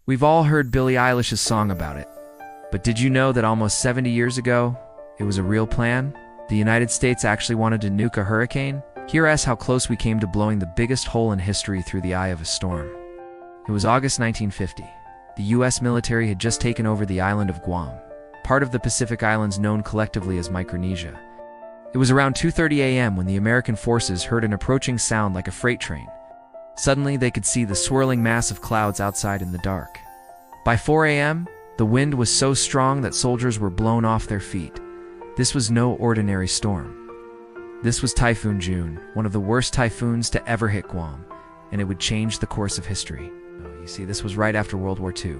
We've all heard Billie Eilish's song about it. But did you know that almost 70 years ago, it was a real plan? The United States actually wanted to nuke a hurricane? Hear us how close we came to blowing the biggest hole in history through the eye of a storm. It was August 1950. The US military had just taken over the island of Guam, part of the Pacific Islands known collectively as Micronesia. It was around 2:30 a.m. when the American forces heard an approaching sound like a freight train. Suddenly, they could see the swirling mass of clouds outside in the dark. By 4 a.m., the wind was so strong that soldiers were blown off their feet. This was no ordinary storm. This was Typhoon June, one of the worst typhoons to ever hit Guam, and it would change the course of history. You see, this was right after World War II.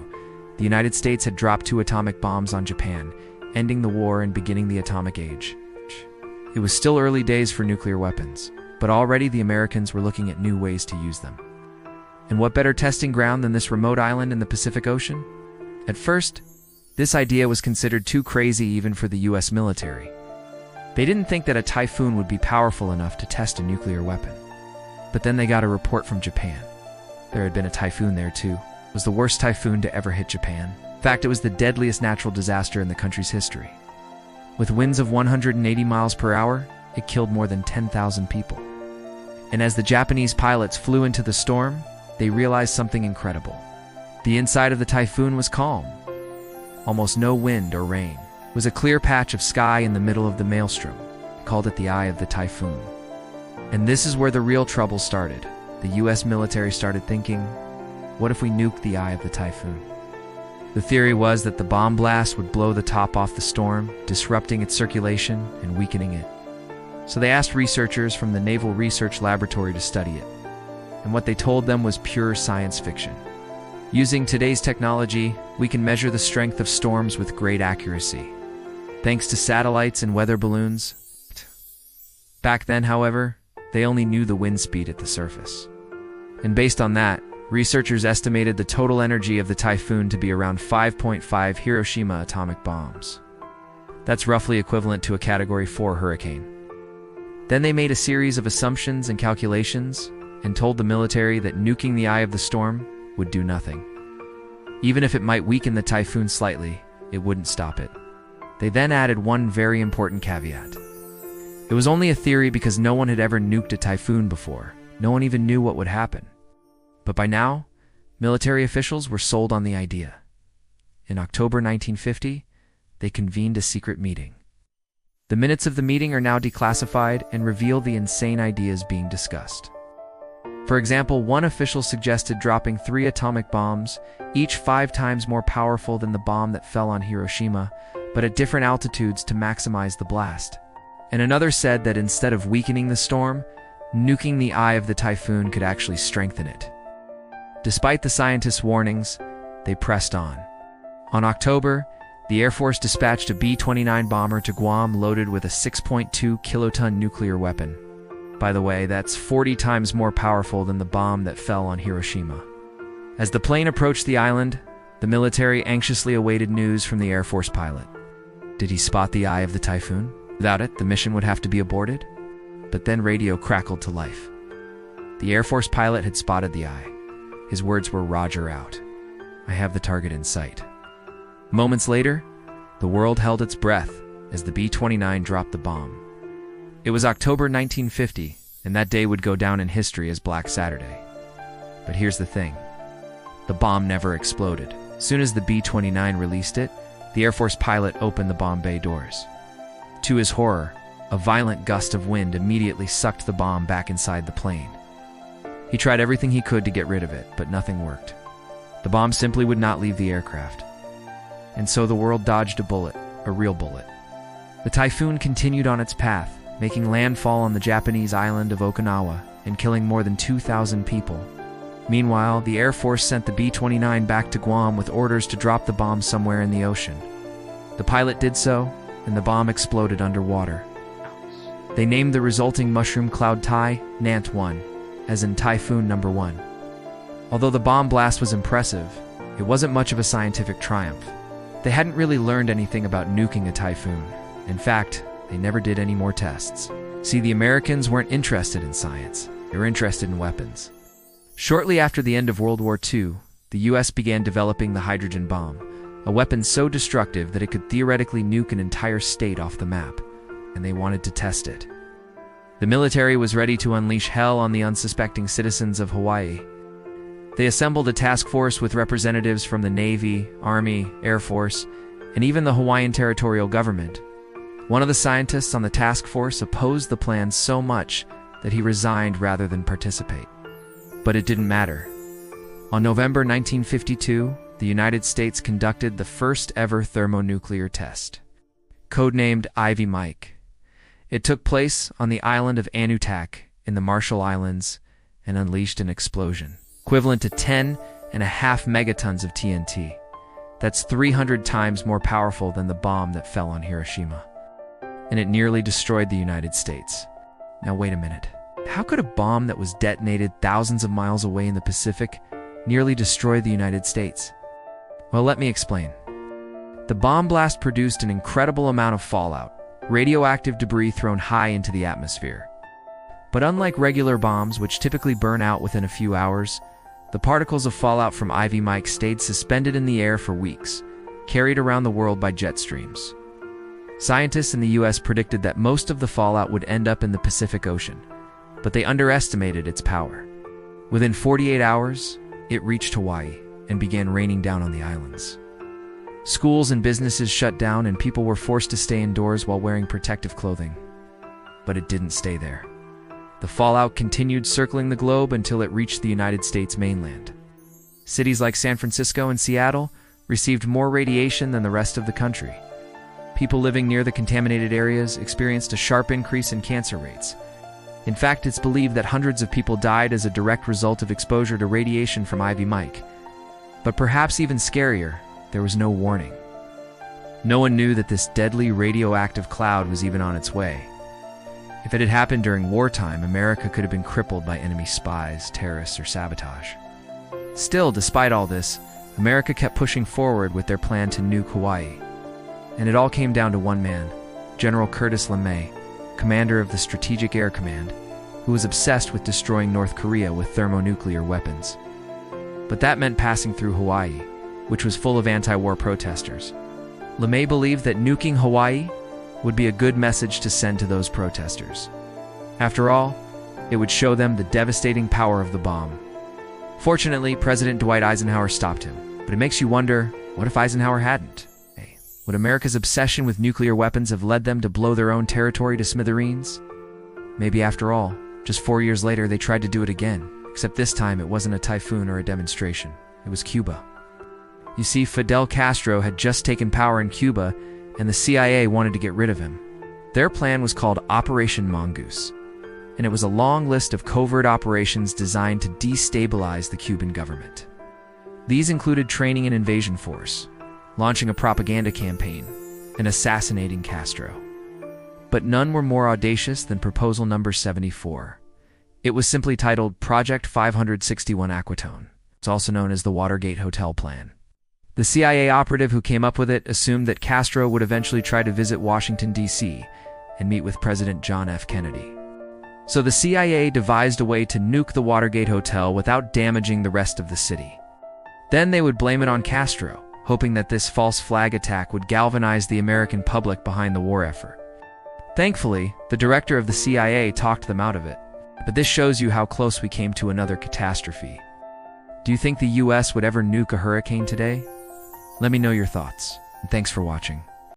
The United States had dropped 2 atomic bombs on Japan, ending the war and beginning the atomic age. It was still early days for nuclear weapons, but already the Americans were looking at new ways to use them. And what better testing ground than this remote island in the Pacific Ocean? At first, this idea was considered too crazy even for the US military. They didn't think that a typhoon would be powerful enough to test a nuclear weapon. But then they got a report from Japan. There had been a typhoon there too. It was the worst typhoon to ever hit Japan. In fact, it was the deadliest natural disaster in the country's history. With winds of 180 miles per hour, it killed more than 10,000 people. And as the Japanese pilots flew into the storm, they realized something incredible. The inside of the typhoon was calm. Almost no wind or rain. It was a clear patch of sky in the middle of the maelstrom. They called it the eye of the typhoon. And this is where the real trouble started. The US military started thinking, what if we nuked the eye of the typhoon? The theory was that the bomb blast would blow the top off the storm, disrupting its circulation and weakening it. So they asked researchers from the Naval Research Laboratory to study it. And what they told them was pure science fiction. Using today's technology, we can measure the strength of storms with great accuracy, thanks to satellites and weather balloons. Back then, however, they only knew the wind speed at the surface. And based on that, researchers estimated the total energy of the typhoon to be around 5.5 Hiroshima atomic bombs. That's roughly equivalent to a Category 4 hurricane. Then they made a series of assumptions and calculations and told the military that nuking the eye of the storm would do nothing. Even if it might weaken the typhoon slightly, it wouldn't stop it. They then added one very important caveat. It was only a theory because no one had ever nuked a typhoon before. No one even knew what would happen. But by now, military officials were sold on the idea. In October 1950, they convened a secret meeting. The minutes of the meeting are now declassified and reveal the insane ideas being discussed. For example, one official suggested dropping 3 atomic bombs, each 5 times more powerful than the bomb that fell on Hiroshima, but at different altitudes to maximize the blast. And another said that instead of weakening the storm, nuking the eye of the typhoon could actually strengthen it. Despite the scientists' warnings, they pressed on. On October, the Air Force dispatched a B-29 bomber to Guam loaded with a 6.2 kiloton nuclear weapon. By the way, that's 40 times more powerful than the bomb that fell on Hiroshima. As the plane approached the island, the military anxiously awaited news from the Air Force pilot. Did he spot the eye of the typhoon? Without it, the mission would have to be aborted. But then radio crackled to life. The Air Force pilot had spotted the eye. His words were, "Roger out. I have the target in sight." Moments later, the world held its breath as the B-29 dropped the bomb. It was October 1950, and that day would go down in history as Black Saturday. But here's the thing. The bomb never exploded. As soon as the B-29 released it, the Air Force pilot opened the bomb bay doors. To his horror, a violent gust of wind immediately sucked the bomb back inside the plane. He tried everything he could to get rid of it, but nothing worked. The bomb simply would not leave the aircraft. And so the world dodged a bullet, a real bullet. The typhoon continued on its path, making landfall on the Japanese island of Okinawa and killing more than 2,000 people. Meanwhile, the Air Force sent the B-29 back to Guam with orders to drop the bomb somewhere in the ocean. The pilot did so, and the bomb exploded underwater. They named the resulting mushroom cloud Nant 1, as in Typhoon Number 1. Although the bomb blast was impressive, it wasn't much of a scientific triumph. They hadn't really learned anything about nuking a typhoon. In fact, they never did any more tests. See, the Americans weren't interested in science. They were interested in weapons. Shortly after the end of World War II, the US began developing the hydrogen bomb, a weapon so destructive that it could theoretically nuke an entire state off the map, and they wanted to test it. The military was ready to unleash hell on the unsuspecting citizens of Hawaii. They assembled a task force with representatives from the Navy, Army, Air Force, and even the Hawaiian territorial government. One of the scientists on the task force opposed the plan so much that he resigned rather than participate. But it didn't matter. On November 1952, the United States conducted the first ever thermonuclear test, codenamed Ivy Mike. It took place on the island of Anutak in the Marshall Islands and unleashed an explosion, equivalent to 10.5 megatons of TNT. That's 300 times more powerful than the bomb that fell on Hiroshima. And it nearly destroyed the United States. Now wait a minute. How could a bomb that was detonated thousands of miles away in the Pacific nearly destroy the United States? Well, let me explain. The bomb blast produced an incredible amount of fallout, radioactive debris thrown high into the atmosphere. But unlike regular bombs, which typically burn out within a few hours, the particles of fallout from Ivy Mike stayed suspended in the air for weeks, carried around the world by jet streams. Scientists in the US predicted that most of the fallout would end up in the Pacific Ocean, but they underestimated its power. Within 48 hours, it reached Hawaii and began raining down on the islands. Schools and businesses shut down and people were forced to stay indoors while wearing protective clothing. But it didn't stay there. The fallout continued circling the globe until it reached the United States mainland. Cities like San Francisco and Seattle received more radiation than the rest of the country. People living near the contaminated areas experienced a sharp increase in cancer rates. In fact, it's believed that hundreds of people died as a direct result of exposure to radiation from Ivy Mike. But perhaps even scarier, there was no warning. No one knew that this deadly radioactive cloud was even on its way. If it had happened during wartime, America could have been crippled by enemy spies, terrorists, or sabotage. Still, despite all this, America kept pushing forward with their plan to nuke Hawaii. And it all came down to one man, General Curtis LeMay, commander of the Strategic Air Command, who was obsessed with destroying North Korea with thermonuclear weapons. But that meant passing through Hawaii, which was full of anti-war protesters. LeMay believed that nuking Hawaii would be a good message to send to those protesters. After all, it would show them the devastating power of the bomb. Fortunately, President Dwight Eisenhower stopped him, but it makes you wonder, what if Eisenhower hadn't? Would America's obsession with nuclear weapons have led them to blow their own territory to smithereens? Maybe after all, just 4 years later they tried to do it again, except this time it wasn't a typhoon or a demonstration. It was Cuba. You see, Fidel Castro had just taken power in Cuba, and the CIA wanted to get rid of him. Their plan was called Operation Mongoose, and it was a long list of covert operations designed to destabilize the Cuban government. These included training an invasion force, launching a propaganda campaign, and assassinating Castro. But none were more audacious than proposal number 74. It was simply titled Project 561 Aquatone. It's also known as the Watergate Hotel Plan. The CIA operative who came up with it assumed that Castro would eventually try to visit Washington, D.C. and meet with President John F. Kennedy. So the CIA devised a way to nuke the Watergate Hotel without damaging the rest of the city. Then they would blame it on Castro, hoping that this false flag attack would galvanize the American public behind the war effort. Thankfully, the director of the CIA talked them out of it. But this shows you how close we came to another catastrophe. Do you think the US would ever nuke a hurricane today? Let me know your thoughts, and thanks for watching.